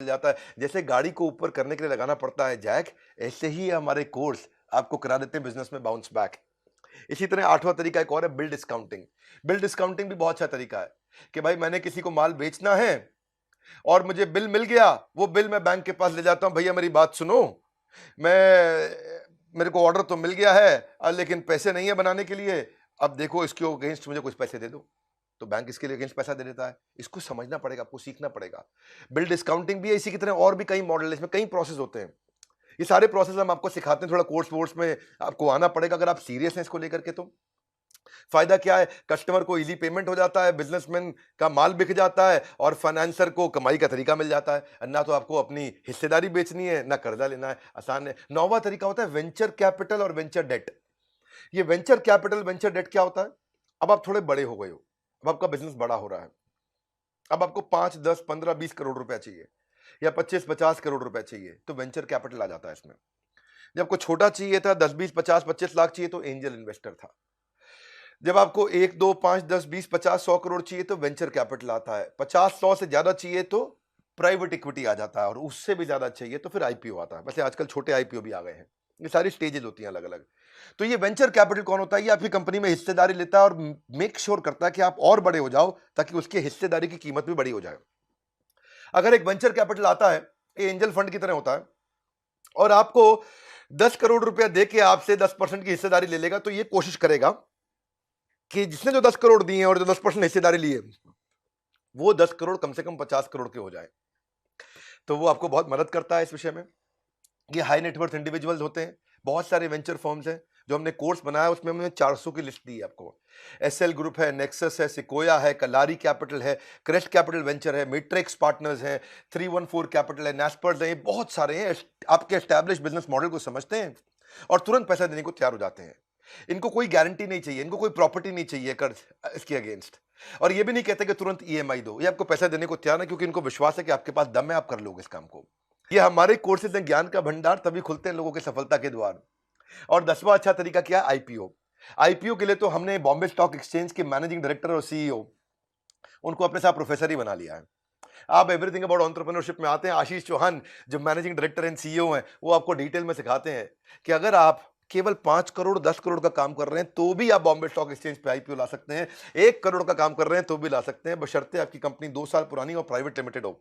मिल जाता है। जैसे गाड़ी को ऊपर करने के लिए लगाना पड़ता है जैक, ऐसे ही हमारे कोर्स आपको करा देते हैं बिजनेस में बाउंस बैक। इसी तरह आठवां तरीका एक और है, बिल डिस्काउंटिंग। बिल डिस्काउंटिंग भी बहुत अच्छा तरीका है कि भाई मैंने किसी को माल बेचना है और मुझे बिल मिल गया, वो बिल मैं बैंक के पास ले जाता हूं, भैया मेरी बात सुनो, मेरे को ऑर्डर तो मिल गया है लेकिन पैसे नहीं है बनाने के लिए, अब देखो इसके अगेंस्ट मुझे कुछ पैसे दे दो। तो बैंक इसके लिए अगेंस्ट पैसा दे देता है। इसको समझना पड़ेगा, आपको सीखना पड़ेगा। बिल डिस्काउंटिंग भी है, इसी की तरह और भी कई मॉडल है, इसमें कई प्रोसेस होते हैं। ये सारे प्रोसेस हम आपको सिखाते हैं, थोड़ा कोर्स वोर्स में आपको आना पड़ेगा अगर आप सीरियस हैं इसको लेकर के। तो फायदा क्या है, कस्टमर को इजी पेमेंट हो जाता है, बिजनेसमैन का माल बिक जाता है और फाइनेंसर को कमाई का तरीका मिल जाता है। ना तो आपको अपनी हिस्सेदारी बेचनी है, ना कर्जा लेना है, आसान है। नौवां तरीका होता है वेंचर कैपिटल और वेंचर डेट। ये वेंचर कैपिटल वेंचर डेट क्या होता है, अब आप थोड़े बड़े हो गए हो, अब आपका बिजनेस बड़ा हो रहा है, अब आपको 5, 10, 15, 20 करोड़ रुपया चाहिए या 25, 50 करोड़ रुपया चाहिए, तो वेंचर कैपिटल आ जाता है इसमें। जब आपको छोटा चाहिए था, 10, 20, 50, 25 लाख चाहिए, तो एंजल इन्वेस्टर था। जब आपको 1, 2, 5, 10, 20, 50, 100 करोड़ चाहिए तो वेंचर कैपिटल आता है। 50, 100 से ज्यादा चाहिए तो प्राइवेट इक्विटी आ जाता है, और उससे भी ज्यादा चाहिए तो फिर आईपीओ आता है। वैसे आजकल छोटे आईपीओ भी आ गए हैं। ये सारी स्टेजेस होती हैं अलग अलग। तो ये वेंचर कैपिटल कौन होता है, ये आपकी कंपनी में हिस्सेदारी लेता है और मेक श्योर करता है कि आप और बड़े हो जाओ, ताकि उसके हिस्सेदारी की कीमत भी बड़ी हो जाए। अगर एक वेंचर कैपिटल आता है, ये एंजल फंड की तरह होता है, और आपको 10 करोड़ रुपया देके आपसे 10% की हिस्सेदारी ले लेगा, तो ये कोशिश करेगा कि जिसने जो 10 करोड़ दिए और जो 10% हिस्सेदारी ली है, वो 10 करोड़ कम से कम 50 करोड़ के हो जाए। तो वो आपको बहुत मदद करता है इस विषय में। ये हाई नेटवर्थ इंडिविजुअल्स होते हैं। बहुत सारे वेंचर फर्म्स हैं, जो हमने कोर्स बनाया उसमें हमने 400 की लिस्ट दी है आपको। एसएल ग्रुप है, नेक्सस है, सिकोया है, कलारी कैपिटल है, क्रेस्ट कैपिटल वेंचर है, मैट्रिक्स पार्टनर्स है, 314 कैपिटल है, नेस्पर्स है, ये बहुत सारे हैं। आपके एस्टैब्लिश बिजनेस मॉडल को समझते हैं और तुरंत पैसा देने को तैयार हो जाते हैं। इनको कोई गारंटी नहीं चाहिए, इनको कोई प्रॉपर्टी नहीं चाहिए कर्ज इसके अगेंस्ट, और ये भी नहीं कहते कि तुरंत ईएमआई दो। ये आपको पैसा देने को तैयार है क्योंकि इनको विश्वास है कि आपके पास दम है, आप कर लोगे इस काम को। ये हमारे कोर्सेज हैं, ज्ञान का भंडार, तभी खुलते हैं लोगों की सफलता के द्वार। और 10वां अच्छा तरीका क्या है, आईपीओ। आईपीओ के लिए तो हमने बॉम्बे स्टॉक एक्सचेंज के मैनेजिंग डायरेक्टर और सीईओ, उनको अपने साथ प्रोफेसर ही बना लिया है। आप एवरीथिंग अबाउट एंटरप्रेन्योरशिप में आते हैं, आशीष चौहान जो मैनेजिंग डायरेक्टर एंड सीईओ हैं, वो आपको डिटेल में सिखाते हैं कि अगर आप केवल 5 करोड़ 10 करोड़ का काम कर रहे हैं तो भी आप बॉम्बे स्टॉक एक्सचेंज पे आईपीओ ला सकते हैं। 1 करोड़ का काम कर रहे हैं तो भी ला सकते हैं, बशर्ते आपकी कंपनी 2 साल पुरानी और प्राइवेट लिमिटेड हो।